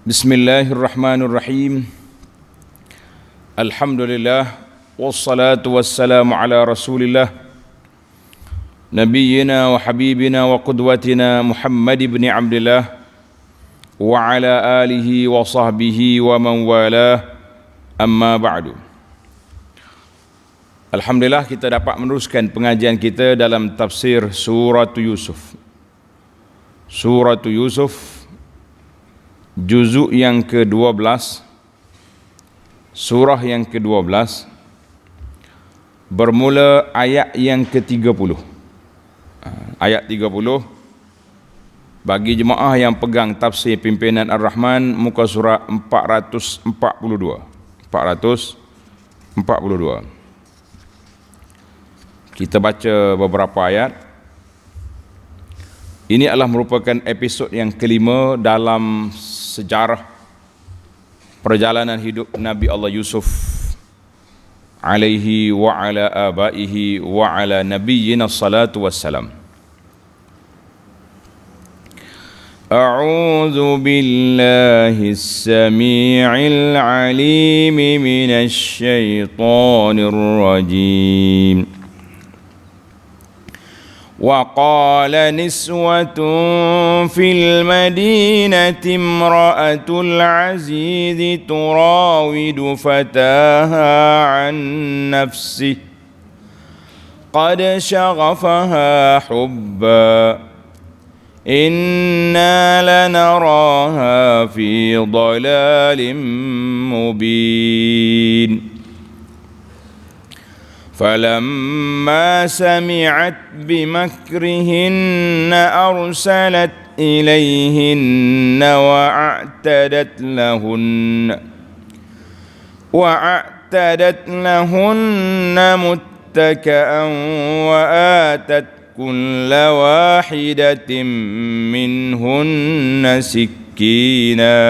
Bismillahirrahmanirrahim. Alhamdulillah wassalatu wassalamu ala Rasulillah nabiyyina wa habibina wa qudwatina Muhammad ibn Abdullah wa ala alihi wa sahbihi wa man walah, amma ba'du. Alhamdulillah kita dapat meneruskan pengajian kita dalam tafsir surah Yusuf. Surah Yusuf juzuk yang ke-12, surah yang ke-12, bermula ayat yang ke-30. Ayat 30 bagi jemaah yang pegang tafsir pimpinan Ar-Rahman, muka surat 442. Kita baca beberapa ayat. Ini adalah merupakan episod yang kelima dalam sejarah perjalanan hidup Nabi Allah Yusuf alaihi wa ala abaihi wa ala nabiyyina salatu wassalam. A'udzu billahi as-sami'il 'alim minasy syaithanir rajim. وقال نسوة في المدينة امرأة العزيز تراود فتاها عن نفسه قد شغفها حبا إنا لنراها في ضلال مبين فلما سمعت بمكرهن أرسلت إليهن وأعتدت لهن متكئا وآتت كل واحدة منهن سكينا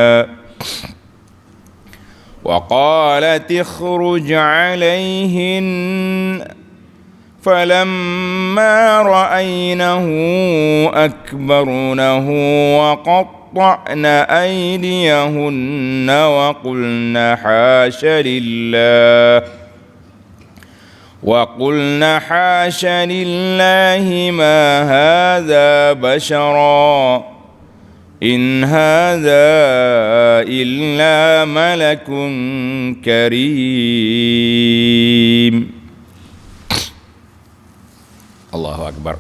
وقالت اخرج عليهن فلما رأينه أكبرنه وقطعن أيديهن وقلن حاش لله ما هذا بشرا إن هذا إلا ملك كريم. Allahu Akbar.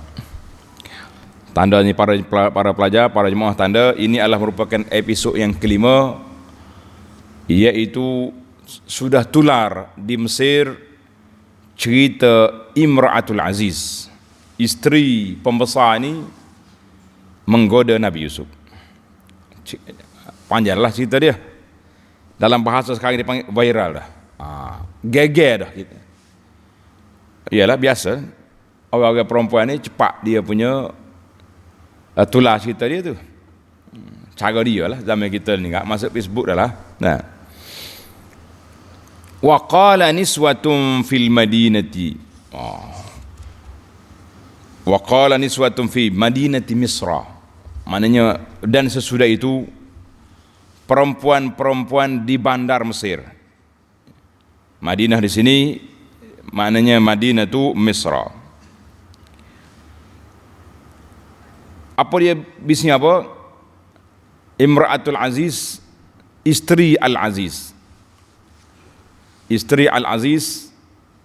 Tanda ni para pelajar, para jemaah tanda, ini adalah merupakan episod yang kelima, iaitu sudah tular di Mesir cerita Imra'atul Aziz, isteri pembesar ni menggoda Nabi Yusuf. Panjanglah cerita dia. Dalam bahasa sekarang dipanggil viral dah. Geger dah kita. Iyalah biasa. Orang-orang perempuan ni cepat dia punya tular cerita dia tu. Cara dia lah zaman kita ni, enggak masuk Facebook dah lah. Nah. Wa qala niswatun fil madinati. Wa qala niswatun fi madinati Misra. Maknanya, dan sesudah itu perempuan-perempuan di bandar Mesir. Madinah di sini maknanya Madinah tu Misra. Apa dia bisnya apa? Imra'atul Aziz, isteri Al-Aziz. Isteri Al-Aziz.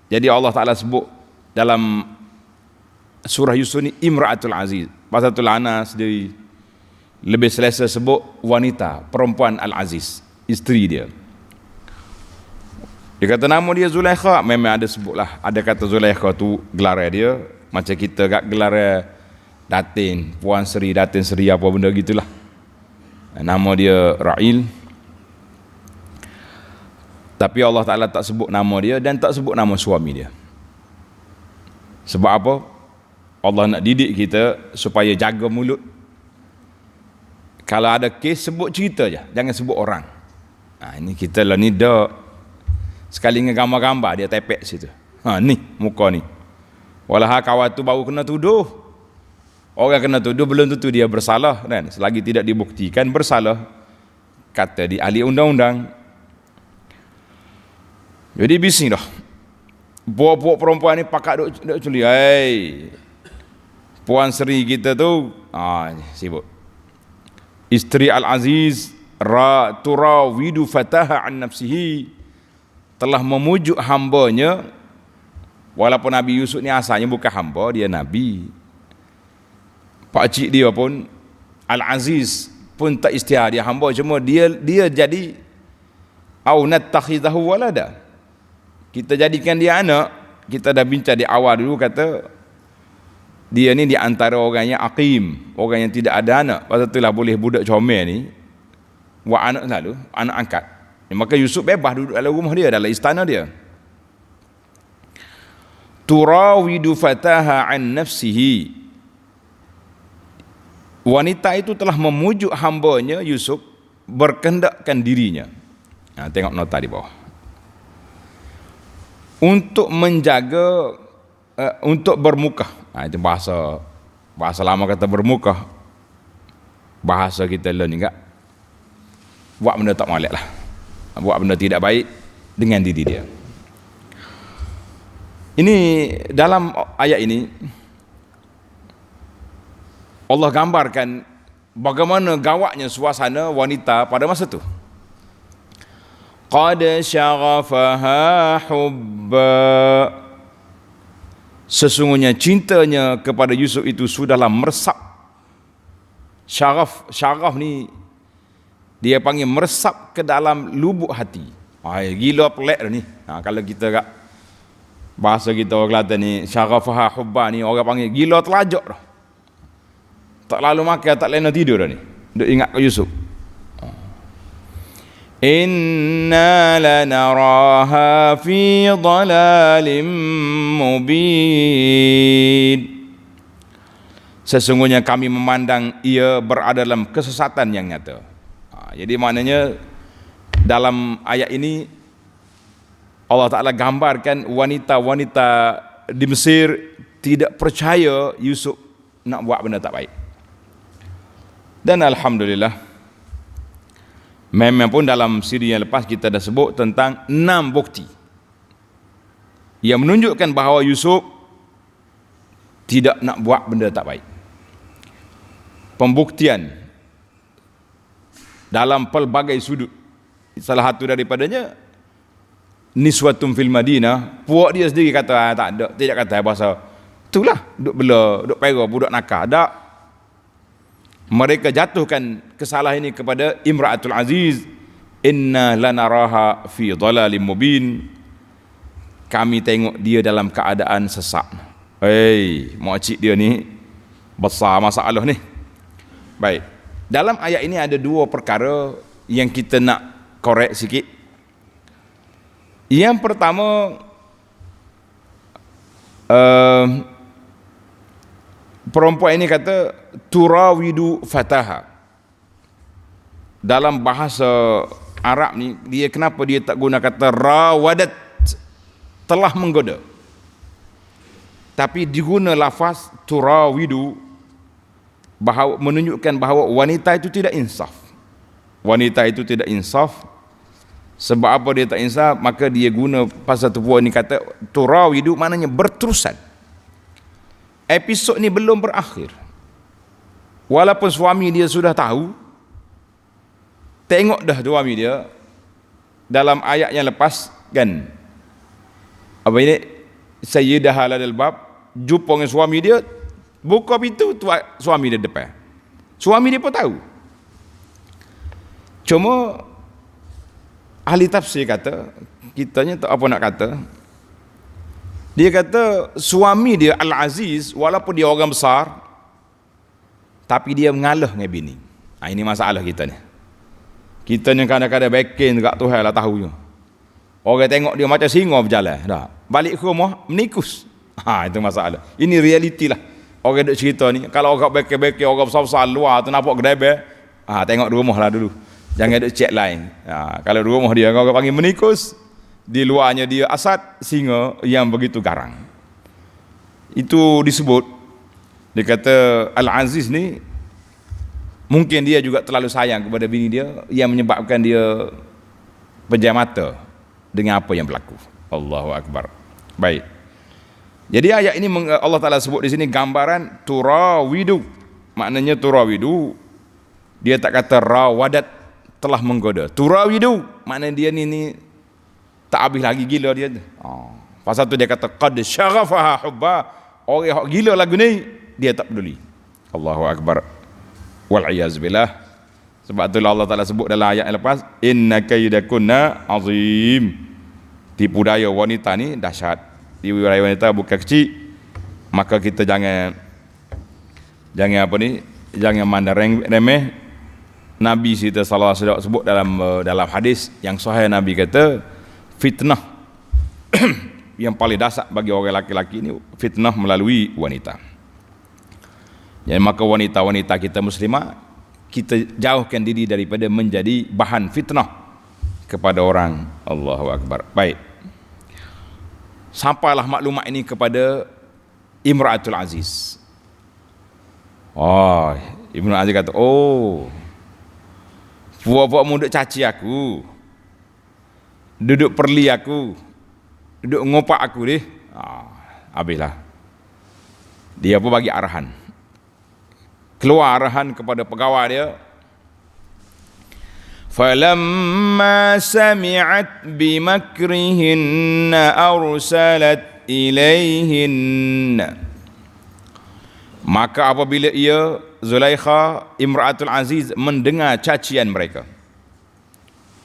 Jadi Allah Ta'ala sebut dalam surah Yusuf ni Imra'atul Aziz. Pasal tu Lana sendiri lebih selesa sebut wanita, perempuan Al-Aziz, isteri dia. Dia kata nama dia Zulaikha, memang ada sebutlah. Ada kata Zulaikha tu gelar dia, macam kita kat gelar Datin, Puan Seri, Datin Seri apa benda gitulah. Nama dia Ra'il. Tapi Allah Ta'ala tak sebut nama dia dan tak sebut nama suami dia. Sebab apa? Allah nak didik kita supaya jaga mulut. Kalau ada kes, sebut cerita je, jangan sebut orang. Ini kita lah ni dah sekali dengan gambar-gambar dia tepek situ. Ni muka ni. Walau kawan tu baru kena tuduh. Orang kena tuduh belum tentu dia bersalah kan. Selagi tidak dibuktikan bersalah, kata di ahli undang-undang. Jadi bising dah. Buat perempuan ni pakat duk culi. Puan Seri kita tu sibuk. Isteri Al-Aziz turawidu fataha an nafsihi, telah memujuk hambanya, walaupun Nabi Yusuf ni asalnya bukan hamba, dia Nabi. Pakcik dia pun Al-Aziz pun tak istiar dia hamba, cuma dia jadi au nattakhidahu walada, kita jadikan dia anak. Kita dah bincang di awal dulu, kata dia ni di antara orang yang aqim, orang yang tidak ada anak. Pasal itulah boleh budak comel ni buat anak selalu, anak angkat. Maka Yusuf bebas duduk dalam rumah dia, dalam istana dia. Turawidu fataha an nafsihi, wanita itu telah memujuk hambanya Yusuf berkehendakkan dirinya. Tengok nota di bawah. Untuk menjaga, untuk bermukah. Itu bahasa lama kata bermukah. Bahasa kita learn juga. Buat benda tak molek lah. Buat benda tidak baik dengan diri dia. Ini dalam ayat ini Allah gambarkan bagaimana gawatnya suasana wanita pada masa itu. Qad syaghafaha hubba, sesungguhnya cintanya kepada Yusuf itu sudahlah meresap. Syaraf ni dia panggil meresap ke dalam lubuk hati. Gila pelik dah ni. Kalau kita kat bahasa kita orang Kelantan ni, syaghafaha hubba ni orang panggil gila telajak dah. Tak lalu makan, tak lena tidur dah ni. Duk ingat ke Yusuf. Inna lanaraha fi dhalalim mubin, sesungguhnya kami memandang ia berada dalam kesesatan yang nyata. Jadi maknanya dalam ayat ini Allah Ta'ala gambarkan wanita-wanita di Mesir tidak percaya Yusuf nak buat benda tak baik. Dan Alhamdulillah, memang pun dalam siri yang lepas kita dah sebut tentang 6 bukti yang menunjukkan bahawa Yusuf tidak nak buat benda tak baik. Pembuktian dalam pelbagai sudut. Salah satu daripadanya, niswatun fil Madinah, puak dia sendiri kata tak ada, tidak kata bahasa itulah duk bela, duk pera budak nakal. Tak. Mereka jatuhkan kesalahan ini kepada Imra'atul Aziz. Inna lanaraha fi dhalalim mubin, kami tengok dia dalam keadaan sesat. Makcik dia ni besar masalah ni. Baik, dalam ayat ini ada 2 perkara yang kita nak korek sikit. Yang pertama, perempuan ini kata turawidu fataha. Dalam bahasa Arab ni, dia kenapa dia tak guna kata rawadat, telah menggoda, tapi diguna lafaz turawidu, bahawa menunjukkan bahawa wanita itu tidak insaf. Wanita itu tidak insaf. Sebab apa dia tak insaf? Maka dia guna pasal tu puan ni kata turawidu, maknanya berterusan. Episod ni belum berakhir. Walaupun suami dia sudah tahu, tengok dah suami dia dalam ayat yang lepas kan, apa ini, Sayyidah haladal bab, jumpa dengan suami dia, buka pintu tu, suami dia depan. Suami dia pun tahu. Cuma ahli tafsir kata, kitanya tak apa nak kata, dia kata suami dia Al-Aziz, walaupun dia orang besar, tapi dia mengalah dengan bini. Ini masalah kita ni. Kita ni kadang-kadang backing dekat Tuhan lah tahunya. Orang tengok dia macam singa berjalan, dah balik ke rumah menikus. Itu masalah. Ini realiti lah. Orang duk cerita ni, kalau orang backing orang besar-besar luar tu nampak gedebel, tengok di rumah lah dulu. Jangan duk check line. Kalau di rumah dia orang panggil menikus, di luarnya dia asad, singa yang begitu garang. Itu disebut, dia kata Al-Aziz ni Mungkin dia juga terlalu sayang kepada bini dia yang menyebabkan dia pejam mata dengan apa yang berlaku. Allahu Akbar. Baik. Jadi ayat ini Allah Ta'ala sebut di sini gambaran turawidu. Maknanya turawidu, dia tak kata rawadat, telah menggoda. Turawidu maknanya dia ni tak habis lagi gila dia. Pasal tu dia kata qad syaghafaha hubba. Orang yang gila lagu ni dia tak peduli. Allahu Akbar. Wal iyaz billah. Sebab itulah Allah Ta'ala sebut dalam ayat yang lepas, inna kaidakunna azim. Tipu daya wanita ni dahsyat. Tipu daya wanita bukan kecil. Maka kita jangan mandang remeh. Nabi kita sallallahu alaihi wasallam sebut dalam hadis yang sahih, Nabi kata fitnah yang paling dahsyat bagi orang laki-laki ini fitnah melalui wanita. Jadi maka wanita-wanita kita muslimah, kita jauhkan diri daripada menjadi bahan fitnah kepada orang. Allahu Akbar. Baik. Sampailah maklumat ini kepada Imra'atul Aziz. Ibnu Aziz kata, puak-puak duduk caci aku, duduk perli aku, duduk ngopak aku deh. Habislah. Dia pun bagi arahan. Keluar arahan kepada pegawai dia. Falamma sami'at bimakrihinna arsalat ilaihinna. Maka apabila ia Zulaikha Imra'atul Aziz mendengar cacian mereka,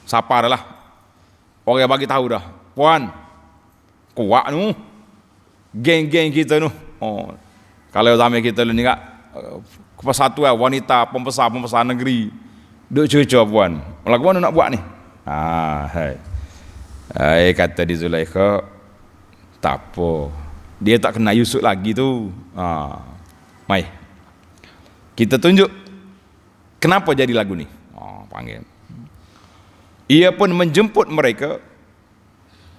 siapa adalah orang bagi tahu dah, puan kuat nu geng-geng kita nu. Kalau zaman kita ni kat persatuan wanita pembesar negeri duk cucuk puan, lagu mana nak buat ni? Kata di Zulaikha, tak apa, dia tak kena Yusuf lagi tu. Mai, kita tunjuk kenapa jadi lagu ni. Panggil. Ia pun menjemput mereka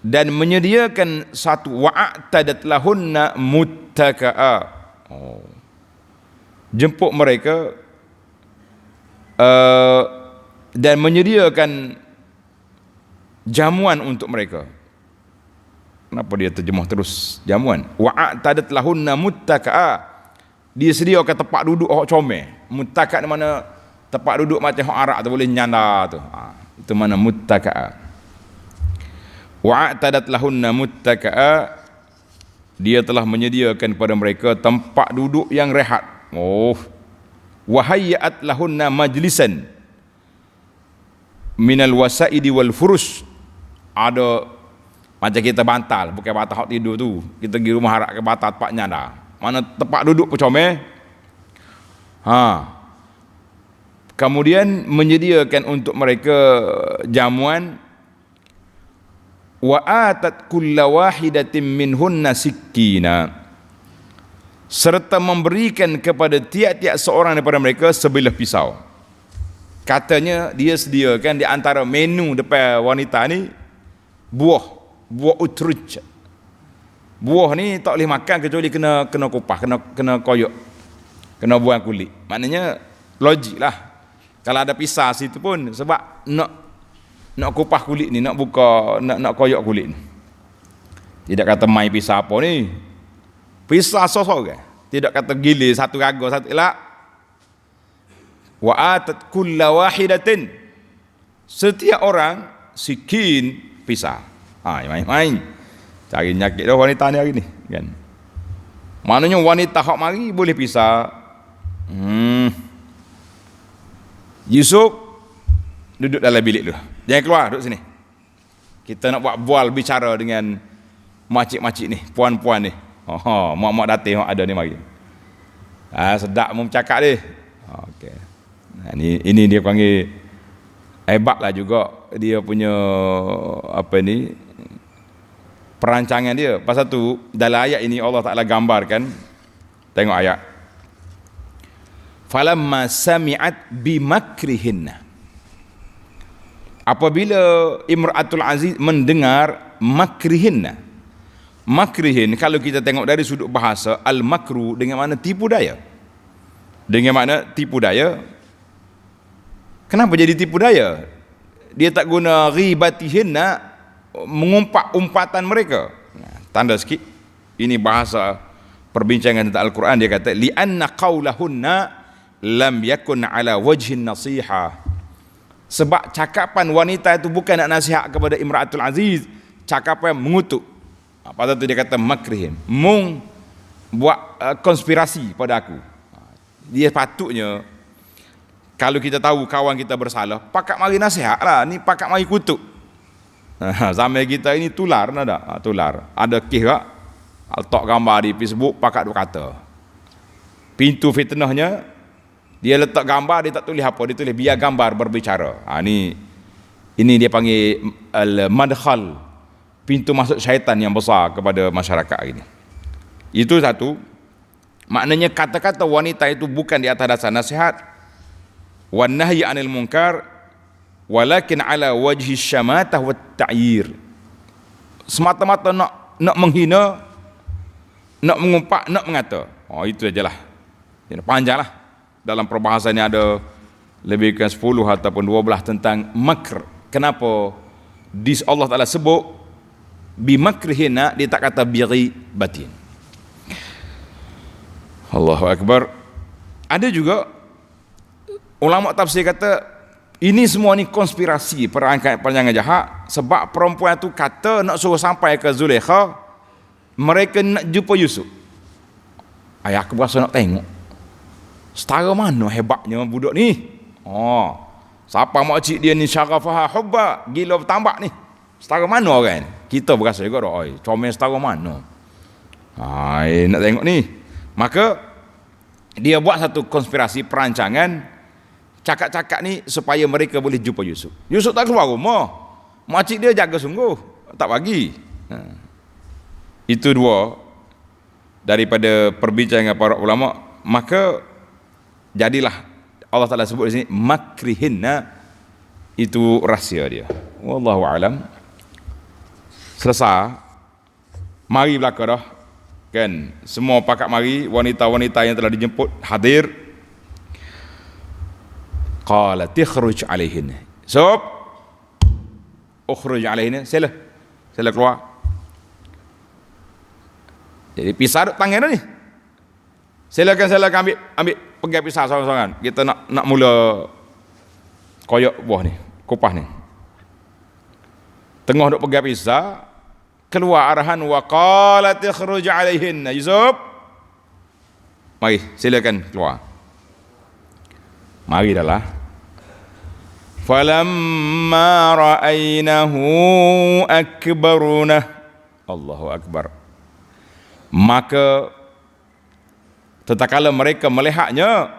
dan menyediakan satu wa'tadat lahunna muttaka'a. Jemput mereka dan menyediakan jamuan untuk mereka. Kenapa dia terjemah terus jamuan? Wa'tadat lahunna muttaka'a. Dia sediakan tempat duduk orang comel. Muttaka' di mana tempat duduk macam orang Arab tu, boleh nyandar tu. Itu mana muttaka'a. Wa'tadat lahunna muttaka'a. Dia telah menyediakan kepada mereka tempat duduk yang rehat. Wa hayyat lahunna majlisan minal wasaidi wal furush. Ada macam kita bantal, bukan bantal hak tidur tu. Kita pergi rumah harap ke bantal tempat nyandar. Mana tempat duduk pun comel. Kemudian menyediakan untuk mereka jamuan. Wa atat kulla wahidatin minhunna sikkina. Serta memberikan kepada tiap-tiap seorang daripada mereka sebilah pisau. Katanya dia sediakan di antara menu depan wanita ni buah utruj. Buah ni tak boleh makan kecuali kena kupas, kena koyok, kena buang kulit. Maknanya logik lah. Kalau ada pisah situ pun sebab nak kupas kulit ni, nak buka, nak koyok kulit ni. Tidak kata mai pisah apa ni, pisah sosok ke? Tidak kata gilir satu raga satu elak. Wa atat kulla wahidatin. Setiap orang sikin pisah. Main. Cari nyakit dah wanita ni hari ni kan. Maknanya wanita hak mari boleh pisah. Yusuf duduk dalam bilik tu. Jangan keluar, duduk sini. Kita nak bual bicara dengan makcik-makcik ni, puan-puan ni. Mak-mak datin hak ada ni mari. Sedap mu bercakap dia. Okey. Ini dia panggil hebatlah juga dia punya perancangan dia. Pasal tu dalam ayat ini Allah Ta'ala gambarkan, tengok ayat, falamma sami'at bimakrihinna. Apabila Imra'atul Aziz mendengar makrihinna. Makrihin kalau kita tengok dari sudut bahasa, al-makru dengan makna tipu daya. Dengan makna tipu daya. Kenapa jadi tipu daya? Dia tak guna ghibatihinna, mengumpat umpatan mereka. Tanda sikit, ini bahasa perbincangan tentang Al-Quran. Dia kata li'anna qawlahunna lam yakun ala wajhin nasiha. Sebab cakapan wanita itu bukan nak nasihat kepada Imra'atul Aziz, cakapan mengutuk. Pada tu dia kata makrihin, mung buat konspirasi pada aku. Dia patutnya kalau kita tahu kawan kita bersalah, pakat mari nasihat lah, ni pakat mari kutuk. Zaman kita ini tular nada, tular. Ada kes tak? Letak gambar di Facebook, pakat dua kata. Pintu fitnahnya, dia letak gambar, dia tak tulis apa, dia tulis biar gambar berbicara. Ini dia panggil al-madkhal, pintu masuk syaitan yang besar kepada masyarakat ini. Itu satu. Maknanya kata-kata wanita itu bukan di atas dasar nasihat, wan nahyi 'anil munkar, walakin ala wajhi syamatah wat ta'yir. Semata-mata nak menghina, nak mengumpat, nak mengata. Itu ajalah. Panjanglah. Dalam perbahasan ini ada lebih kurang 10 ataupun 12 tentang makr. Kenapa Allah Ta'ala sebut bimakrihina, dia tak kata bighi batin. Allahu Akbar. Ada juga ulama tafsir kata ini semua ni konspirasi, perancangan jahat, sebab perempuan tu kata nak suruh sampai ke Zulaikha, mereka nak jumpa Yusuf. Ayah aku berasa nak tengok setara mana hebatnya budak ni. Siapa makcik dia ni syarafaha hubba, gila bertambah ni. Setara mana orang? Kita berasa juga dah, comel setara mana. Nak tengok ni. Maka dia buat satu konspirasi, perancangan, cakap-cakap ni supaya mereka boleh jumpa Yusuf. Yusuf tak keluar rumah, makcik dia jaga sungguh, tak bagi. Itu dua daripada perbincangan para ulama. Maka jadilah Allah Ta'ala sebut di sini makrihinna, itu rahsia dia. Wallahu alam. Selesai. Mari belaka dah. Kan, semua pakat mari, wanita-wanita yang telah dijemput hadir. Qala tikhruj alaihin. So, ukhruj alaihin. Sila keluar. Jadi pisah duk tangan ni. Silakan ambil pegang pisah seorang-seorang. Kita nak mula koyok buah ni, kupas ni. Tengah duk pegang pisah, keluar arahan wa qalat ikhruj alaihin. Yusuf, mari silakan keluar. Mari dah lah. Falamma ra'ainahu akbaruna. Allahu akbar. Maka tatkala mereka melihatnya,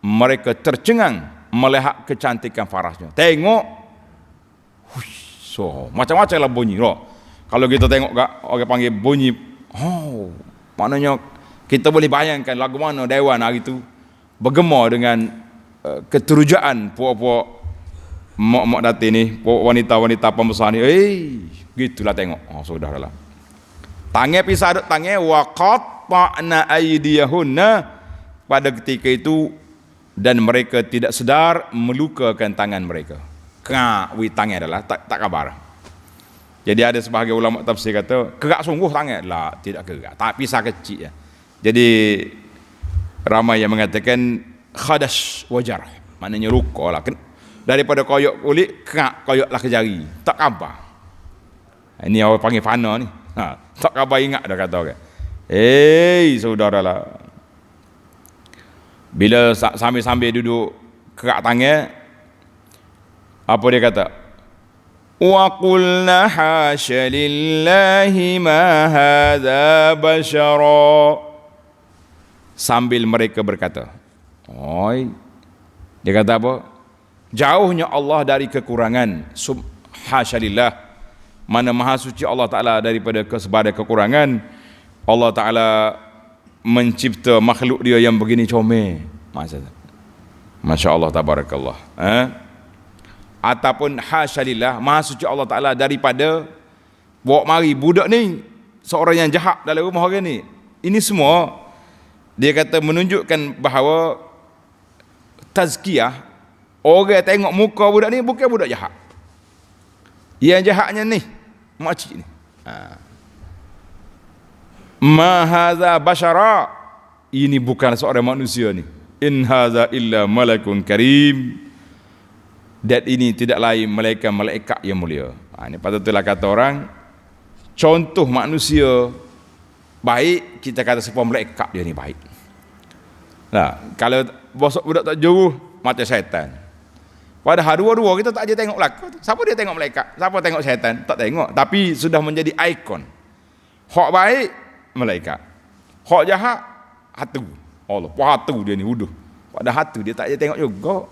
mereka tercengang melihat kecantikan farasnya. Tengok, so macam-macam lah bunyi loh. Kalau kita tengok orang panggil bunyi, maknanya kita boleh bayangkan lagu mana Dewan hari itu bergema dengan keterujaan puak-puak mak-mak datin ni, puak wanita-wanita pembesar ni. Gitulah tengok. Sudah lah. Tangan pisah duk tangan, wa qatta'na aydiyahunna, pada ketika itu, dan mereka tidak sedar melukakan tangan mereka. Tangan adalah tak kabar. Jadi ada sebahagian ulama tafsir kata kerak sungguh tangan. Lah, tidak kerak, tak pisah kecil. Jadi ramai yang mengatakan khadash wajar, maknanya luka lah. Daripada koyok kulit, kerak koyoklah ke jari, tak kabar. Ini orang panggil fana ni. Tak kabar, ingat dah kata orang. Saudaralah, bila sambil-sambil duduk kerak tangan, apa dia kata? Wa qulna hasya lillahi ma hadza bashara. Sambil mereka berkata, dia kata apa? Jauhnya Allah dari kekurangan. Hasya lillah, mana maha suci Allah Ta'ala daripada kesebaran kekurangan. Allah Ta'ala mencipta makhluk dia yang begini comel. Masya Allah, tabarakallah. Ataupun hasyalillah, maha suci Allah Ta'ala daripada bawa mari budak ni seorang yang jahat dalam rumah orang ni. Ini semua dia kata menunjukkan bahawa tazkiyah Orang tengok muka budak ni bukan budak jahat. Yang jahatnya ni makcik ni. Ma hadza basyara, ini bukan seorang manusia ni. In hadza illa malakun karim. Dan ini tidak lain malaikat yang mulia. Ini patutlah kata orang, contoh manusia baik, kita kata sepuluh malaikat dia ni baik. Nah, kalau bosok budak tak jauh, macam syaitan. Padahal dua-dua kita tak aja tengok belakang. Siapa dia tengok malaikat? Siapa tengok syaitan? Tak tengok. Tapi sudah menjadi ikon. Hak baik, malaikat. Hak jahat, hatu. Allah, hatu dia ni wuduh. Padahal hatu dia tak aja tengok juga.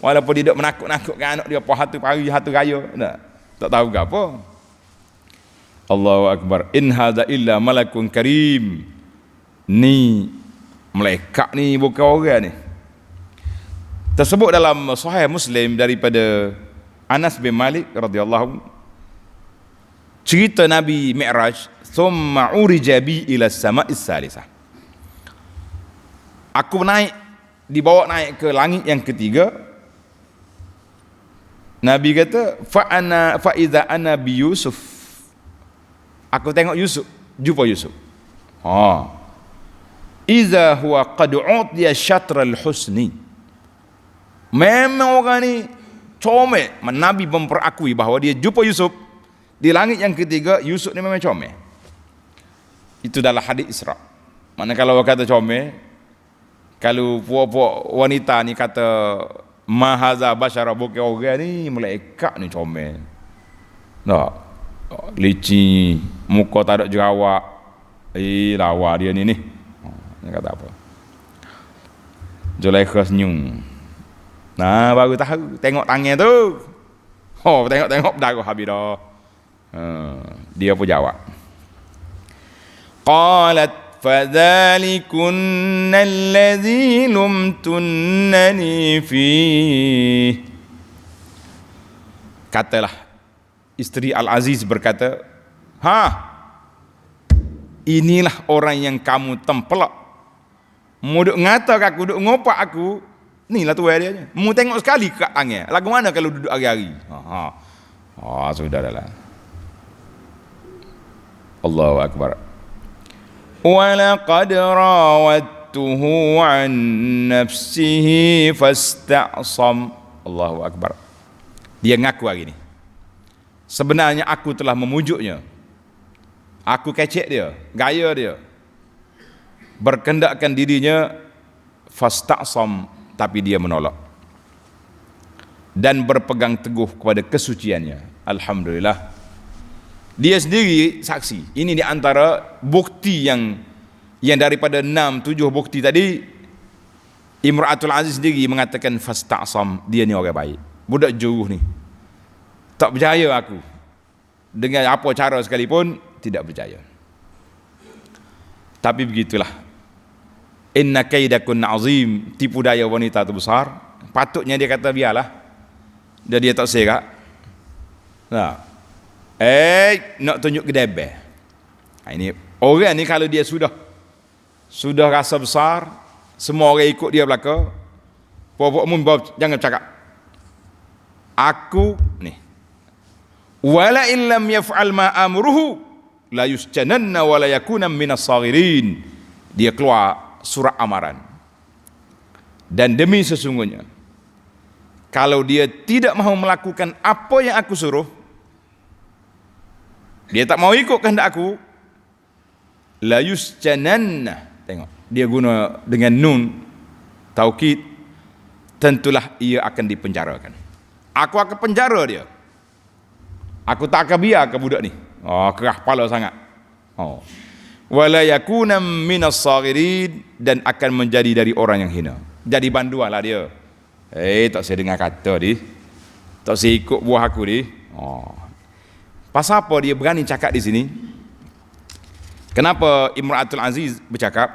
Walaupun dia tak menakut-nakutkan anak dia, hatu pari, hatu raya. Tak tahu ke apa. Allahu Akbar. In hadza illa malakun karim. Ni malaikat ni bukan orang ni. Tersebut dalam Sahih Muslim daripada Anas bin Malik radhiyallahu, cerita Nabi Mi'raj, thumma urija bi ila sama'is salisah. Aku dibawa naik ke langit yang ketiga. Nabi kata fa iza ana bi Yusuf. Aku tengok Yusuf, jumpa Yusuf. Iza huwa qad utiya syatral husni. Memang orang ni comel. Nabi memperakui bahawa dia jumpa Yusuf di langit yang ketiga. Yusuf ni memang comel. Itu dalam hadis Isra. Mana kalau kata comel, kalau puak-puak wanita ni kata mahaza basyara, bukan orang ni, malaikat ni comel. Tak, licin, muka tak ada jerawat. Lawa dia ni. Dia kata apa? Zulaikha senyum. Nah, baru tahu. Tengok tangan tu. Tengok berdarah habis dah. Dia pun jawab. Qalat fadhalikunna alladhi lumtunnani fih. Katalah isteri Al-Aziz berkata, inilah orang yang kamu tempelak. Mu duk ngata aku, duk ngopak aku. Inilah tu dia. Mu tengok sekali kat tangan. Lagu mana kalau duduk hari-hari? Sudah dah. Allahu Akbar. Wa laqad rawattuhu an nafsihi fasta'sam. Allahu Akbar. Dia ngaku hari ni. Sebenarnya aku telah memujuknya. Aku kecek dia, gaya dia. Berkendakkan dirinya, fasta'sam, tapi dia menolak dan berpegang teguh kepada kesuciannya. Alhamdulillah, dia sendiri saksi. Ini di antara bukti yang daripada 6-7 bukti tadi, Imra'atul Aziz sendiri mengatakan fasta'sam, dia ni orang baik. Budak jauh ni tak percaya aku, dengan apa cara sekalipun tidak percaya. Tapi begitulah, inna kaidakunna azim, tipu daya wanita itu besar. Patutnya dia kata biarlah, dan dia tak serak. Nak tunjuk kedebeh. Ini orang ni kalau dia sudah rasa besar, semua orang ikut dia belaka. Puak-puak umum jangan cakap aku ni, wala illam yaf'al ma amruhu la yusjananna wa la yakuna minas saghirin. Dia keluar surat amaran. Dan demi sesungguhnya, kalau dia tidak mahu melakukan apa yang aku suruh, dia tak mau ikut kehendak aku, la yusjananna. Tengok, dia guna dengan nun taukid, tentulah ia akan dipenjarakan. Aku akan penjara dia. Aku tak akan biar ke budak ni. Kerah kepala sangat. Wala yakuna minas saghirin, dan akan menjadi dari orang yang hina. Jadi banduanlah dia. Tak saya dengar kata dia, tak saya ikut buah aku dia. Pasal apa dia berani cakap di sini? Kenapa Imra'atul Aziz bercakap?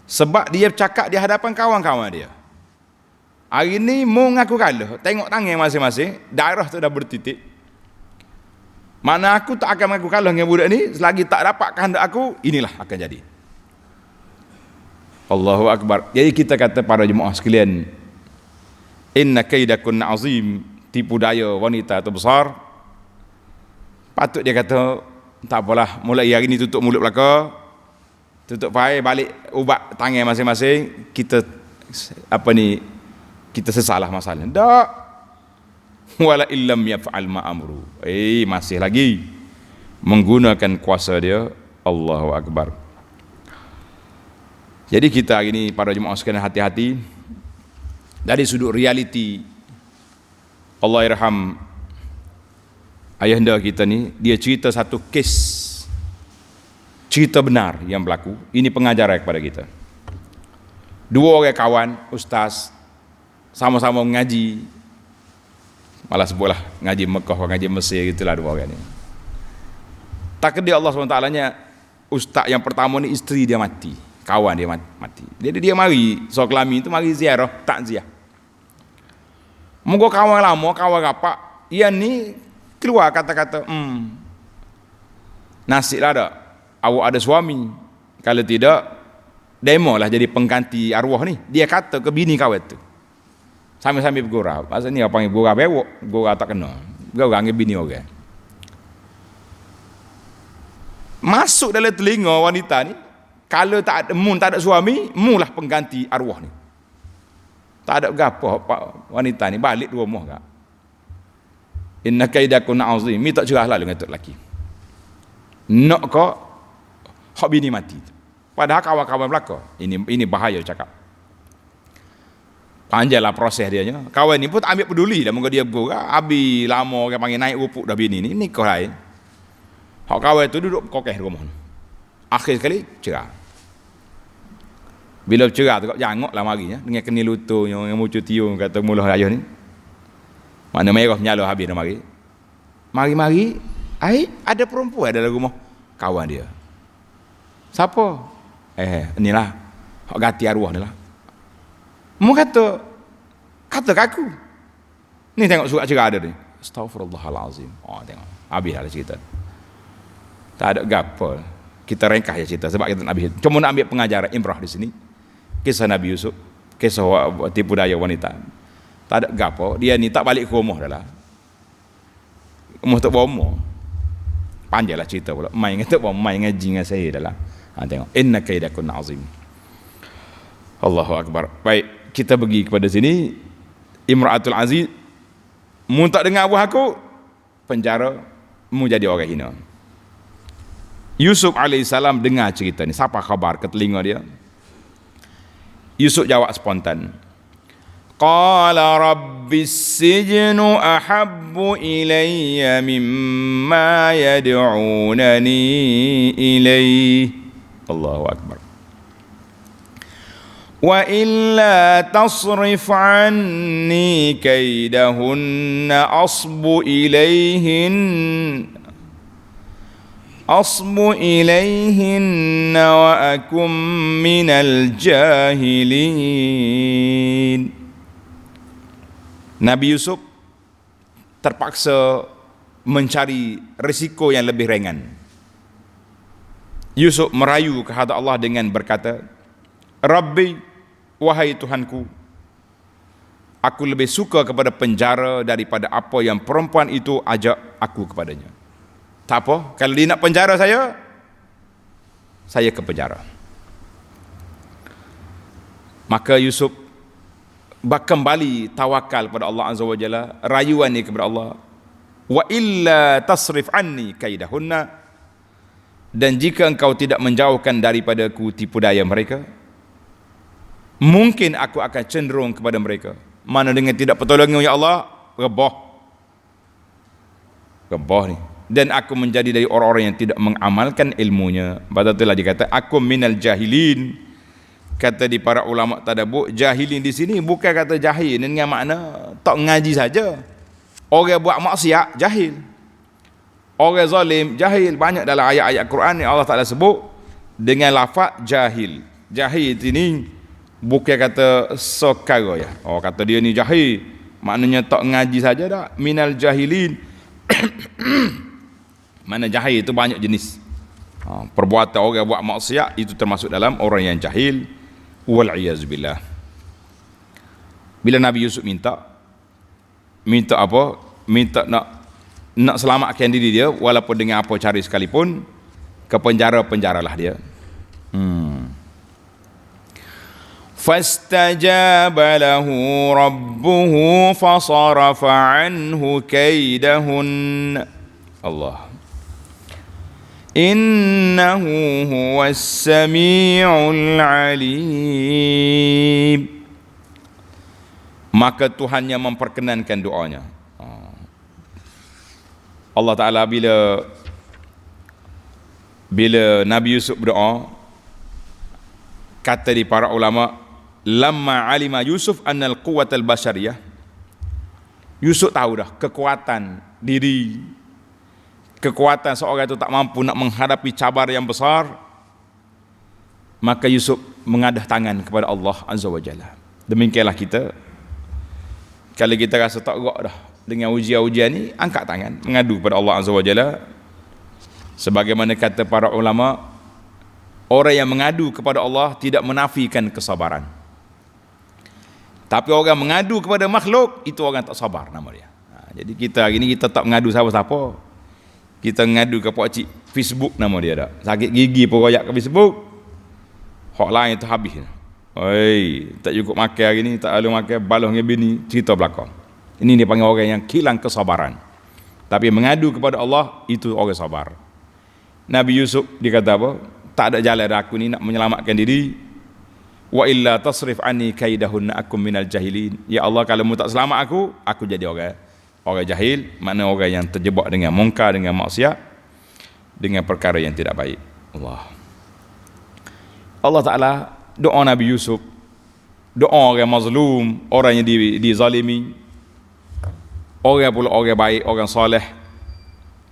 Sebab dia bercakap di hadapan kawan-kawan dia. Hari ni mu ngaku kalah. Tengok tangan masing-masing, darah tu dah bertitik. Mana aku tak akan mengaku kalah dengan budak ni selagi tak dapat kehendak aku. Inilah akan jadi. Allahu Akbar. Jadi kita kata para jemaah sekalian, Inna kaidakunna azim, tipu daya wanita itu besar. Patut dia kata, tak apalah, mulai hari ni tutup mulut belaka, tutup pakai, balik ubat tangan masing-masing, kita kita sesalah masalah. Tak. Wala illam yaf'al ma amru. Masih lagi menggunakan kuasa dia. Allahu akbar. Jadi kita hari ini para jemaah sekalian hati-hati dari sudut realiti. Allah irham ayahanda kita ni, dia cerita satu kes, cerita benar yang berlaku. Ini pengajaran kepada kita. Dua orang kawan ustaz sama-sama mengaji, malah sebutlah ngaji Mekah, ngaji Mesir, gitulah dua orang ni. Takdir Allah SWT-nya, ustaz yang pertama ni isteri dia mati, kawan dia mati. Jadi dia mari Soal Kelami tu mari ziarah, takziah. Moga kawan lama, kawan rapat, yang ni keluar kata-kata, nasib lah tak awak ada suami, kalau tidak demo lah jadi pengganti arwah ni. Dia kata ke bini kawan tu sambil-sambil bergurau. Maksud ni apa panggil gurau bewok, gurau tak kena, gurau dengan bini orang. Masuk dalam telinga wanita ni, kalau tak ada suami, mulah pengganti arwah ni. Tak ada gapo wanita ni balik dua rumah gak. Inna kaidakunna azim, mi tak cerah lah dengan tok lelaki. Nak ko hak bini mati. Padahal kawan-kawan belaka. Ini bahaya cakap. Panjanglah proses dia nya. Kawan ni pun tak ambil peduli dah, moga dia bergurau. Abi lama orang panggil naik rupuk dah bini ni, nikah lain. Hak kawan tu duduk kokeh di rumah. Akhir sekali cerah. Bila cerah tu jangoklah marinya dengan keni lutut yang mucu tiung kata mulah ayah ni. Mana merah menyala habis dah mari. Mari-mari, ada perempuan dalam rumah kawan dia. Siapa? Inilah hak ganti arwah ni lah. Mu kata ke aku. Ni tengok surat cerah ada ni. Astaghfirullahalazim. Tengok. Habis dah cerita. Tak ada gapo. Kita ringkas je cerita sebab kita nak habis. Cuma nak ambil pengajaran ibrah di sini. Kisah Nabi Yusuf, kisah tipu daya wanita. Tak ada gapo. Dia ni tak balik ke rumah dah lah. Rumah tak bawa. Panjanglah cerita pula. Main tak bawa, main ngaji dengan saya dah lah. Tengok. Inna kaidakunna azim. Allahu akbar. Baik, kita pergi kepada sini. Imra'atul Aziz, mu tak dengar buah aku, penjara, mu jadi orang hina. Yusuf alaihissalam dengar cerita ni, siapa khabar ke telinga dia? Yusuf jawab spontan. Qala rabbis sijnu ahabbu ilayya mimma yad'unani ilayhi. Allahu akbar. Wa illa tasrif anni kaidahunna asbu ilayhinna wa akum minal jahilin. Nabi Yusuf terpaksa mencari risiko yang lebih ringan. Yusuf merayu kepada Allah dengan berkata, Rabbi, wahai Tuhanku, aku lebih suka kepada penjara daripada apa yang perempuan itu ajak aku kepadanya. Tak apa, kalau dia nak penjara saya ke penjara. Maka Yusuf kembali tawakal kepada Allah Azza wa Jalla, rayuan ni kepada Allah. Wa illa tasrif anni kaidahunna, dan jika engkau tidak menjauhkan daripadaku tipu daya mereka, mungkin aku akan cenderung kepada mereka. Mana dengan tidak pertolongan ya Allah, rebah ni. Dan aku menjadi dari orang-orang yang tidak mengamalkan ilmunya. Pada itulah dikata aku minal jahilin. Kata di para ulama tadabbur, jahilin di sini bukan kata jahil dengan makna tak ngaji saja. Orang buat maksiat jahil, orang zalim jahil. Banyak dalam ayat-ayat Quran yang Allah Taala sebut dengan lafaz jahil. Jahil ini bukan kata sokara ya. Kata dia ni jahil, maknanya tak ngaji saja dah. Minal jahilin. Mana jahil itu banyak jenis. Perbuatan orang buat maksiat itu termasuk dalam orang yang jahil. Wal'iyazubillah. Bila Nabi Yusuf minta apa? Minta nak selamatkan diri dia walaupun dengan apa cara sekalipun, ke penjaralah dia. Fastajaba lahu rabbuhu fasarafa anhu kaidahun. Allah. Innahu huwas sami'ul alim. Maka Tuhannya memperkenankan doanya. Allah Ta'ala bila Nabi Yusuf berdoa, kata di para ulama, lamma alima Yusuf annal quwwatal basyariyah, Yusuf tahu dah kekuatan diri, kekuatan seorang itu tak mampu nak menghadapi cabar yang besar, maka Yusuf mengadah tangan kepada Allah Azza wa Jalla. Demikianlah kita, kalau kita rasa tak gerak dah dengan ujian-ujian ni, angkat tangan, mengadu kepada Allah Azza wa Jalla. Sebagaimana kata para ulama, orang yang mengadu kepada Allah tidak menafikan kesabaran. Tapi orang mengadu kepada makhluk, itu orang tak sabar nama dia. Jadi kita hari ni kita tak mengadu siapa-siapa. Kita mengadu ke pakcik Facebook nama dia dah. Sakit gigi pun royak ke Facebook. Hak lain tu habis. Oi, tak cukup makan hari ni, tak lalu makan, balah dengan bini, cerita belakang. Ini dia panggil orang yang hilang kesabaran. Tapi mengadu kepada Allah, itu orang sabar. Nabi Yusuf dia kata apa? Tak ada jalan aku ni nak menyelamatkan diri. Wa illa tasrif anni kaidahunna akum minal jahilin. Ya Allah, kalau mu tak selamat aku jadi orang jahil, makna orang yang terjebak dengan mungkar, dengan maksiat, dengan perkara yang tidak baik. Allah Ta'ala doa Nabi Yusuf, doa orang mazlum, orang yang dizalimi, orang pula orang baik, orang soleh,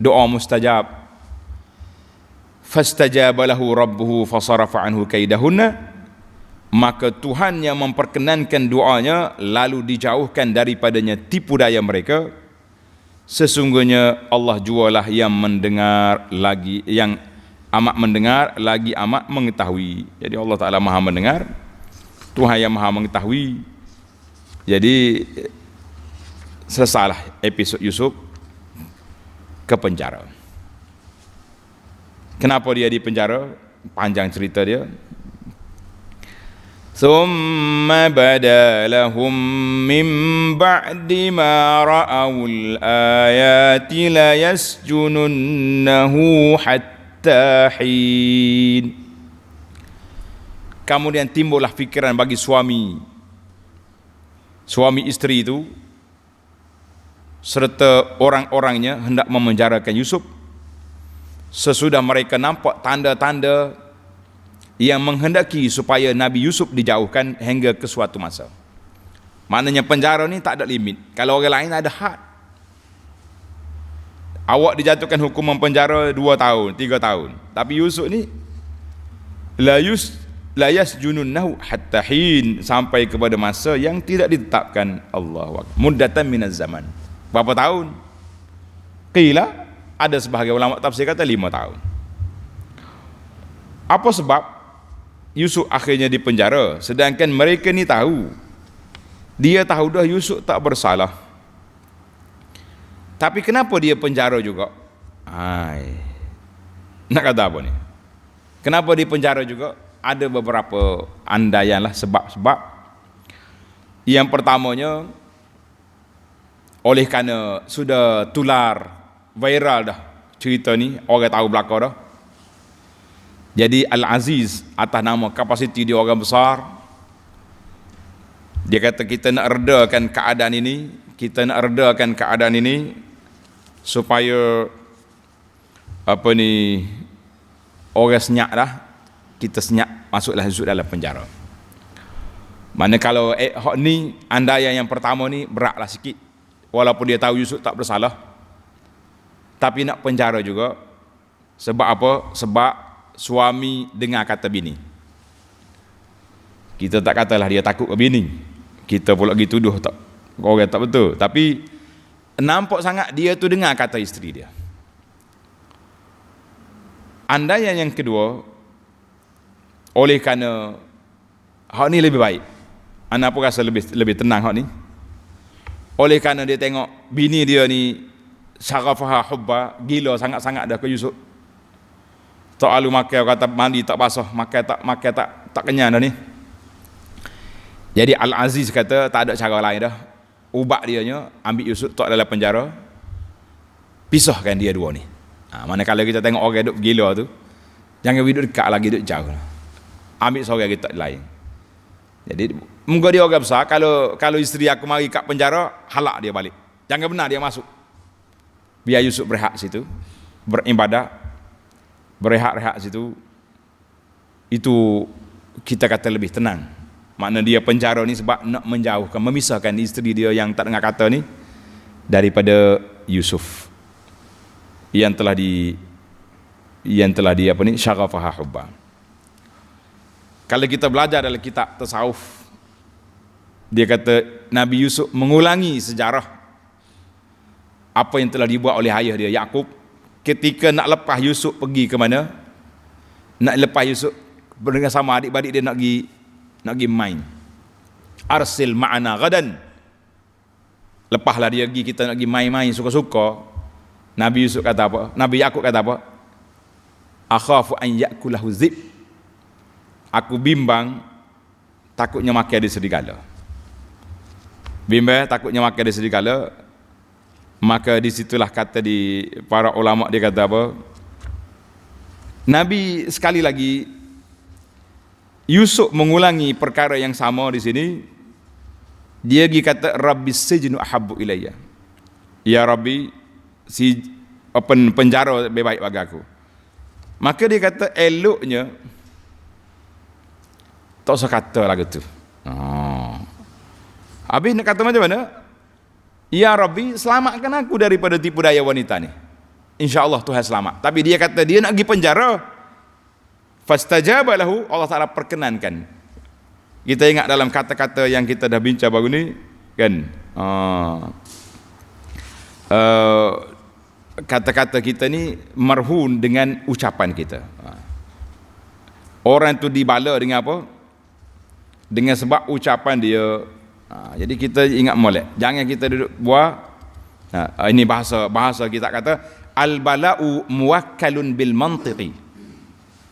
doa mustajab. Fastajaba lahu rabbuhu fasarafa anhu kaidahunna, maka Tuhan yang memperkenankan doanya lalu dijauhkan daripadanya tipu daya mereka. Sesungguhnya Allah jualah yang mendengar lagi, yang amat mendengar lagi amat mengetahui. Jadi Allah Ta'ala maha mendengar, Tuhan yang maha mengetahui. Jadi selesailah episod Yusuf ke penjara. Kenapa dia di penjara? Panjang cerita dia. ثم بدا لهم من بعد ما رأوا الآيات ليسجننه حتى حين. Kemudian timbullah fikiran bagi suami isteri itu serta orang-orangnya hendak memenjarakan Yusuf sesudah mereka nampak tanda-tanda yang menghendaki supaya Nabi Yusuf dijauhkan hingga ke suatu masa. Maknanya penjara ni tak ada limit. Kalau orang lain ada had. Awak dijatuhkan hukuman penjara 2 tahun, 3 tahun. Tapi Yusuf ni la yasjununnahu hatta hin, sampai kepada masa yang tidak ditetapkan Allah. Muddatan minaz zaman. Berapa tahun? Qila, ada sebahagian ulama tafsir kata 5 tahun. Apa sebab Yusuf akhirnya di penjara, sedangkan mereka ni tahu, dia tahu dah Yusuf tak bersalah. Tapi kenapa dia penjara juga? Nak kata apa ni? Kenapa di penjara juga? Ada beberapa andaian lah sebab-sebab. Yang pertamanya, oleh kerana sudah tular viral dah cerita ni, orang tahu belakang dah. Jadi Al-Aziz atas nama kapasiti dia orang besar, dia kata kita nak redakan keadaan ini, supaya orang senyap dah, kita senyap masuklah Yusuf dalam penjara. Mana kalau hak ni andaian yang pertama ni beratlah sikit, walaupun dia tahu Yusuf tak bersalah, tapi nak penjara juga. Sebab apa? Sebab suami dengar kata bini. Kita tak katalah dia takut ke bini, kita pula pergi tuduh tak, orang tak betul. Tapi nampak sangat dia tu dengar kata isteri dia. Andaian yang kedua, oleh kerana hak ni lebih baik, Ana pun rasa lebih tenang hak ni. Oleh kerana dia tengok bini dia ni syarafaha hubba, gila sangat-sangat dah ke Yusuf. Tak lalu makan, kata mandi tak basah, makan tak kenyang dah ni. Jadi Al-Aziz kata tak ada cara lain dah. Ubat dianya ambil Yusuf tak dalam penjara. Pisahkan dia dua ni. Manakala kita tengok orang duduk gila tu, jangan duduk dekat lagi, duduk jauh. Ambil seorang kita lain. Jadi muka dia orang besar, kalau isteri aku mari kat penjara, halak dia balik. Jangan benar dia masuk. Biar Yusuf berehat situ, beribadah, berehat-rehat situ. Itu kita kata lebih tenang. Makna dia penjara ni sebab nak menjauhkan, memisahkan isteri dia yang tak dengar kata ni daripada Yusuf yang telah di apa ni, syarafaha hubba. Kalau kita belajar dalam kitab tasawuf, dia kata Nabi Yusuf mengulangi sejarah apa yang telah dibuat oleh ayah dia Yakub ketika nak lepas Yusuf pergi ke mana? Nak lepas Yusuf dengan sama adik-adik dia nak pergi main. Arsil ma'ana gadan. Lepaslah dia pergi, kita nak pergi main-main suka-suka. Nabi Yusuf kata apa? Nabi Yakub kata apa? Akhafu an ya'kulahu zib. Aku bimbang takutnya makan dia serigala. Bimbang takutnya makan dia serigala. Maka disitulah kata di para ulama, dia kata apa? Nabi sekali lagi Yusuf mengulangi perkara yang sama di sini. Dia pergi kata Rabbis sijnu ahabbu ilayya. Ya Rabbi, si penjara lebih baik bagi aku. Maka dia kata eloknya tak usah kata lagu tu. Habis nak kata macam mana? Ya Rabbi, selamatkan aku daripada tipu daya wanita ni. InsyaAllah Tuhan selamat. Tapi dia kata dia nak pergi penjara. Fastajaba lahu, Allah Ta'ala perkenankan. Kita ingat dalam kata-kata yang kita dah bincang baru ni kan, kata-kata kita ni marhun dengan ucapan kita. Orang tu dibala dengan apa? Dengan sebab ucapan dia. Jadi kita ingat molek, jangan kita duduk buat. Ini bahasa kita kata al-bala'u muwakkalun bil mantiqi.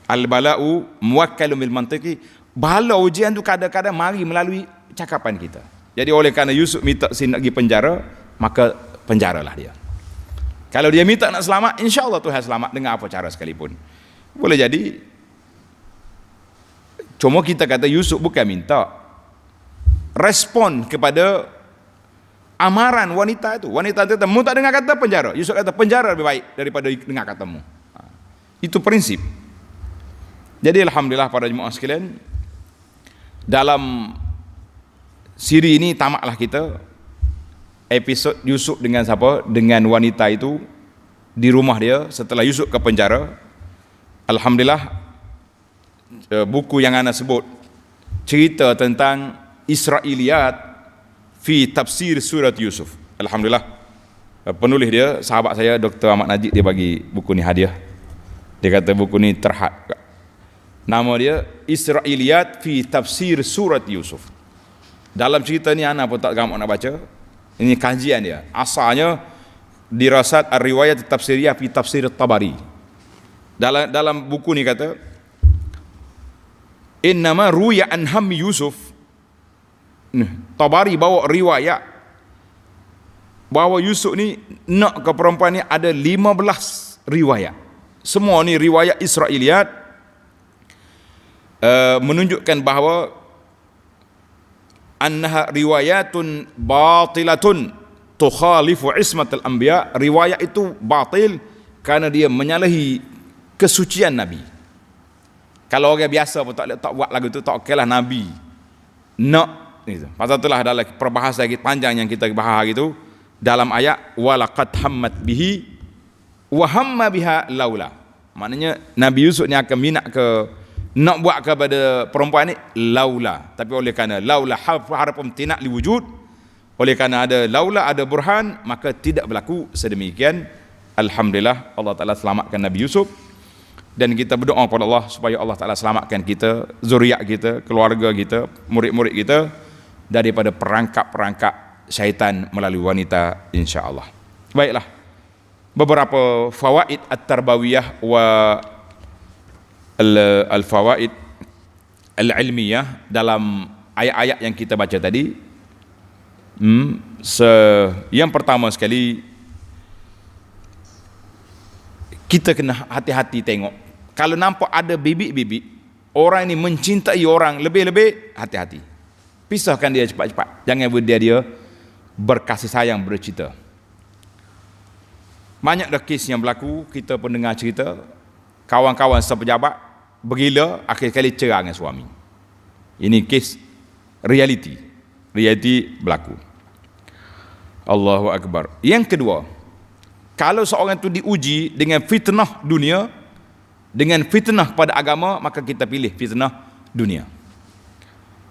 Al-bala'u muwakkalun bil mantiqi. Bala ujian tu kadang-kadang mari melalui cakapan kita. Jadi oleh kerana Yusuf minta nak pergi penjara, maka penjaralah dia. Kalau dia minta nak selamat, insya-Allah Tuhan selamat dengan apa cara sekalipun. Boleh jadi. Cuma kita kata Yusuf bukan minta, respon kepada amaran wanita itu. Wanita itu kata, mu tak dengar kata penjara. Yusuf kata penjara lebih baik daripada dengar katamu. Itu prinsip. Jadi alhamdulillah para jemaah sekalian, dalam siri ini tamatlah kita episod Yusuf dengan siapa? Dengan wanita itu di rumah dia setelah Yusuf ke penjara. Alhamdulillah, buku yang ana sebut cerita tentang Israiliyat fi tafsir surat Yusuf. Alhamdulillah, penulis dia sahabat saya Dr. Ahmad Najib, dia bagi buku ni hadiah. Dia kata buku ni terhad. Nama dia Israiliyat fi tafsir surat Yusuf. Dalam cerita ni ana pun tak gampang nak baca. Ini kajian dia. Asalnya dirasat ar-riwayat tafsiriyah fi tafsir Tabari. Dalam buku ni kata innama ruya an hammi Yusuf. Tabari bawa riwayat bahawa Yusuf ni nak ke perempuan ni ada 15 riwayat. Semua ni riwayat Israiliyat, menunjukkan bahawa annaha riwayatun batilatun tukhalifu ismatul anbiya. Riwayat itu batil kerana dia menyalahi kesucian Nabi. Kalau orang biasa pun tak buat lagu tu, tak okeylah Nabi nak gitu. Pasal itulah dalam perbahasan panjang yang kita bahas hari tu, dalam ayat walaqad hammat bihi wa hamma biha laula. Maknanya Nabi Yusuf ni akan minat ke nak buat kepada perempuan ni laula, tapi oleh kerana laula harf imtina' li wujud, oleh kerana ada laula, ada burhan, maka tidak berlaku sedemikian. Alhamdulillah Allah Ta'ala selamatkan Nabi Yusuf, dan kita berdoa kepada Allah supaya Allah Ta'ala selamatkan kita, zuriat kita, keluarga kita, murid-murid kita, daripada perangkap-perangkap syaitan melalui wanita, insya-Allah. Baiklah, beberapa fawaid at-tarbawiyah wa al-fawaid al-ilmiyah dalam ayat-ayat yang kita baca tadi. Yang pertama sekali, kita kena hati-hati tengok. Kalau nampak ada bibit-bibit orang ini mencintai orang lebih-lebih, hati-hati. Pisahkan dia cepat-cepat. Jangan buat dia berkasih sayang, bercinta. Banyak dah kes yang berlaku, kita pun dengar cerita, kawan-kawan sepejabat bergila, akhir kali cerai dengan suami. Ini kes realiti berlaku. Allahu Akbar. Yang kedua, kalau seorang itu diuji dengan fitnah dunia, dengan fitnah pada agama, maka kita pilih fitnah dunia.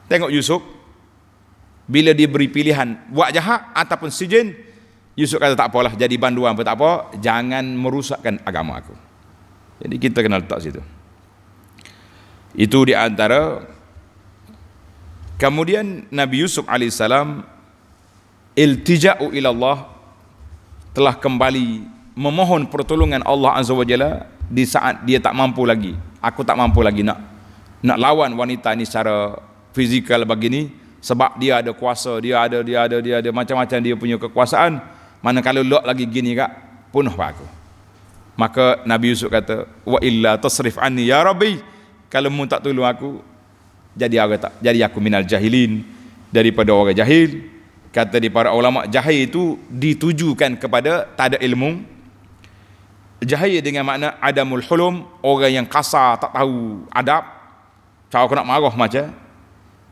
Tengok Yusuf, bila diberi pilihan buat jahat ataupun sijin, Yusuf kata tak apalah, jadi banduan pun tak apa, jangan merusakkan agama aku. Jadi kita kena letak situ. Itu di antara. Kemudian Nabi Yusuf alaihissalam iltija'u ila Allah, telah kembali memohon pertolongan Allah Azza wa Jalla di saat dia tak mampu lagi. Aku tak mampu lagi nak lawan wanita ni secara fizikal begini, sebab dia ada kuasa, dia ada macam-macam dia punya kekuasaan. Manakala lok lagi gini kak, punuh pak aku. Maka Nabi Yusuf kata, wa illa tasrif anni ya Rabbi, kalau mu tak tolong aku, jadi aku minal jahilin, daripada orang jahil. Kata di para ulama, jahil itu ditujukan kepada tak ada ilmu. Jahil dengan makna adamul hulum, orang yang kasar, tak tahu adab, cara aku nak marah macam.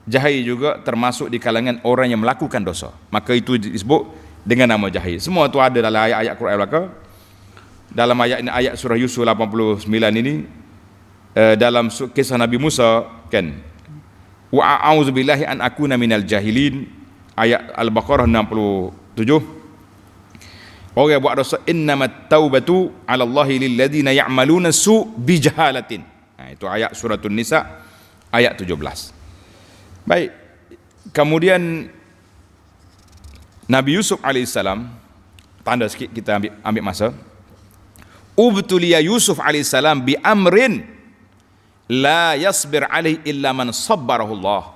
Jahil juga termasuk di kalangan orang yang melakukan dosa, maka itu disebut dengan nama jahil. Semua itu ada dalam ayat-ayat Quran belaka. Dalam ayat surah Yusuf 89 ini, dalam kisah Nabi Musa kan, wa a'udzubillahi an akuna minal jahilin, ayat Al-Baqarah 67. Orang yang buat dosa, innamat taubatu 'ala Allahi lil ladzina ya'maluna su' bi jahalatin. Itu ayat suratul Nisa ayat 17. Baik. Kemudian Nabi Yusuf alaihissalam, tanda sikit kita ambil masa. Ubtuliya Yusuf alaihissalam bi amrin la yasbir alaihi illa man sabbarahu Allah.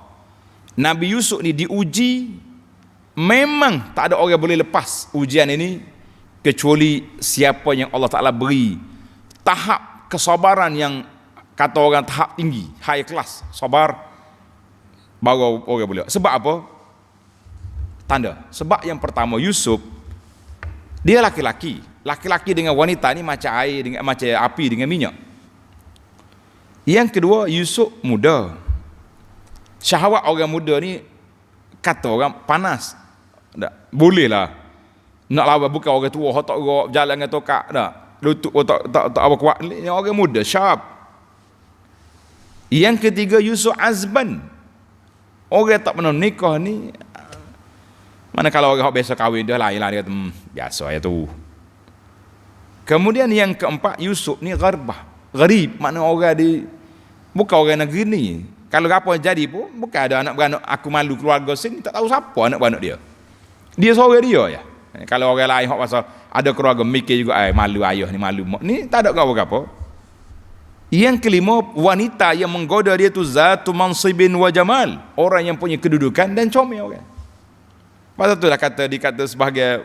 Nabi Yusuf ni diuji, memang tak ada orang boleh lepas ujian ini kecuali siapa yang Allah Ta'ala beri tahap kesabaran yang kata orang tahap tinggi, high class, sabar, baru orang boleh. Sebab apa? Tanda. Sebab yang pertama, Yusuf dia laki-laki. Laki-laki dengan wanita ni macam air dengan macam api dengan minyak. Yang kedua, Yusuf muda. Syahwat orang muda ni, kata orang panas. Tak boleh lah nak lawan, bukan orang tua tak gerak jalan dengan tokak dah. Lutut tak apa kuat ni, orang muda sharp. Yang ketiga, Yusuf azban. Orang tak pernah nikah ni, mana kalau orang biasa kahwin dah lain lah, dia kata biasa ya tu. Kemudian yang keempat, Yusuf ni gharib, makna orang di bukan orang negeri ni. Kalau apa jadi pun bukan ada anak beranak, aku malu keluarga sini, tak tahu siapa anak beranak dia. Dia seorang dia ya. Kalau orang lain hok pasal ada keluarga mikir juga, malu ayah ni, malu mak ni, tak ada apa-apa. Yang kelima, wanita yang menggoda dia tu zatu mansibin wa jamal, orang yang punya kedudukan dan comel orang. Pasal tu dah dikata sebagai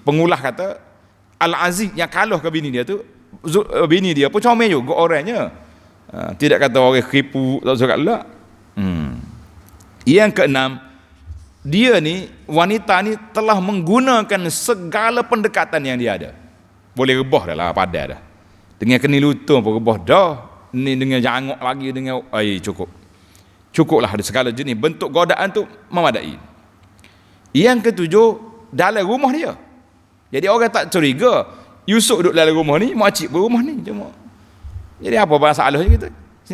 pengulah kata, Al-Aziz yang kalah ke bini dia tu, bini dia pun comel juga orangnya. Tidak kata orang kripu tak suka lah. Yang keenam, dia ni, wanita ni telah menggunakan segala pendekatan yang dia ada. Boleh rebah dah lah, padah dah. Dengan keni lutut pun rebah dah. Ni dengan jangok lagi, dengan cukuplah ada segala jenis bentuk godaan tu memadai. Yang ketujuh, dalam rumah dia. Jadi orang tak curiga Yusuf duduk dalam rumah ni, makcik berumah ni cuma. Jadi apa masalahnya kita?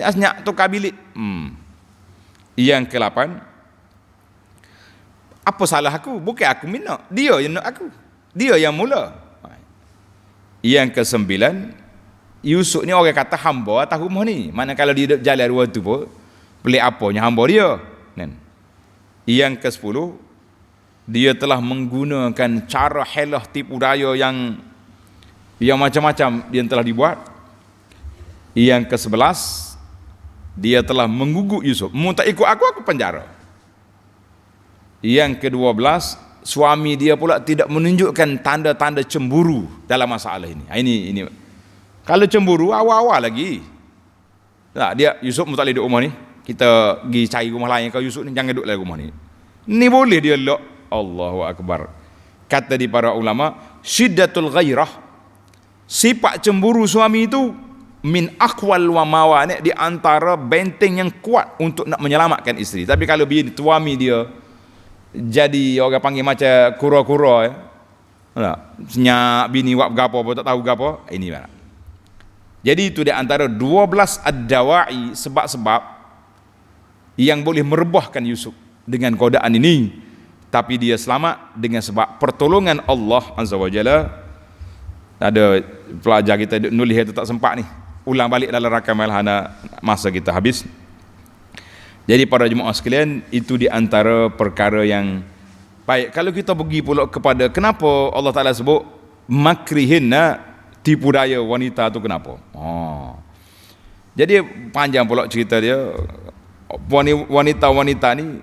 Asnyak tukar bilik. Yang ke-8, apa salah aku? Bukan aku minat, dia yang nak aku. Dia yang mula. Yang ke-9, Yusuf ni orang kata hamba atas rumah ni. Mana kalau dia jalan luar tu pun, pelik apanya hamba dia. Yang ke-10, dia telah menggunakan cara helah tipu daya yang macam-macam dia telah dibuat. Yang ke-11, dia telah mengguguk Yusuf. Mu tak ikut aku penjara. Yang ke-12, suami dia pula tidak menunjukkan tanda-tanda cemburu dalam masalah ini. Ini kalau cemburu awal-awal lagi. Tak, dia Yusuf mu tak boleh duduk rumah ni. Kita pergi cari rumah lain. Kalau Yusuf ni jangan duduk dalam rumah ni. Ni boleh dia lock. Allahu Akbar. Kata di para ulama, syiddatul ghairah, sifat cemburu suami itu min aqwal wa mawani, di antara benteng yang kuat untuk nak menyelamatkan isteri. Tapi kalau bini suami dia jadi orang panggil macam kura-kura ya. Senyap bini buat gapo apa tak tahu gapo, ini mana. Jadi itu di antara 12 ad-dawa'i, sebab-sebab yang boleh merebahkan Yusuf dengan godaan ini, tapi dia selamat dengan sebab pertolongan Allah Azza wa Jalla. Ada pelajar kita nulis itu tak sempat ni, ulang balik dalam rakaman hana masa kita habis. Jadi para jemaah sekalian, itu di antara perkara yang baik. Kalau kita pergi pula kepada kenapa Allah Ta'ala sebut makrihinna, tipu daya wanita tu kenapa? Jadi panjang pula cerita dia. Wanita-wanita ni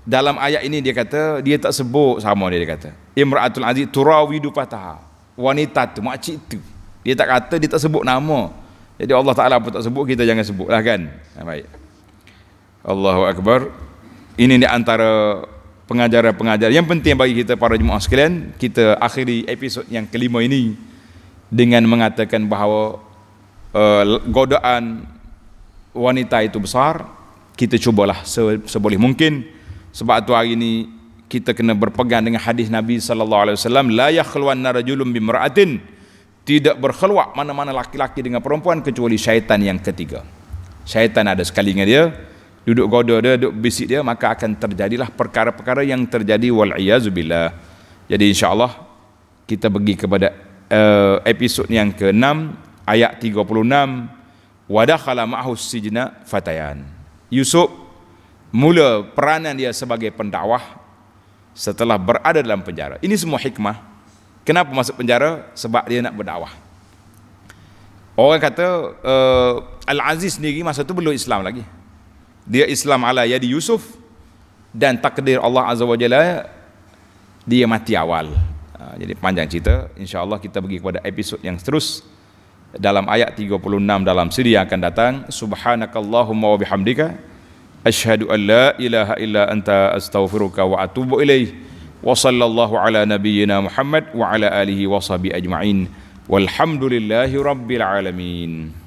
dalam ayat ini dia kata, dia tak sebut sama dia kata. Imra'atul aziz turawidu fataha. Wanita tu, makcik tu. Dia tak kata, dia tak sebut nama. Jadi Allah Ta'ala pun tak sebut, kita jangan sebutlah kan. Baik. Allahu Akbar. Ini di antara pengajaran-pengajaran yang penting bagi kita para jemaah sekalian. Kita akhiri episod yang kelima ini dengan mengatakan bahawa godaan wanita itu besar. Kita cubalah seboleh mungkin. Sebab tu hari ini kita kena berpegang dengan hadis Nabi sallallahu alaihi wasallam, la yakhluwanna rajulun bimra'atin, tidak berkhulwat mana-mana laki-laki dengan perempuan kecuali syaitan yang ketiga. Syaitan ada sekali dengan dia, duduk goda dia, duduk bisik dia, maka akan terjadilah perkara-perkara yang terjadi, wal iyazubillah. Jadi insya-Allah kita pergi kepada episod yang ke-6 ayat 36, wa dakhala ma'ahu sijna fatayan. Yusuf mula peranan dia sebagai pendakwah setelah berada dalam penjara. Ini semua hikmah. Kenapa masuk penjara? Sebab dia nak berdakwah. Orang kata Al-Aziz sendiri masa tu belum Islam lagi. Dia Islam ala yadi Yusuf, dan takdir Allah Azza wa Jalla dia mati awal. Jadi panjang cerita. InsyaAllah kita pergi kepada episod yang terus dalam ayat 36 dalam siri yang akan datang. Subhanakallahumma wa bihamdika asyhadu an la ilaha illa anta astaghfiruka wa atubu ilaih. Wa sallallahu ala nabiyyina Muhammad wa ala alihi wa sahbihi ajma'in. Walhamdulillahi rabbil alamin.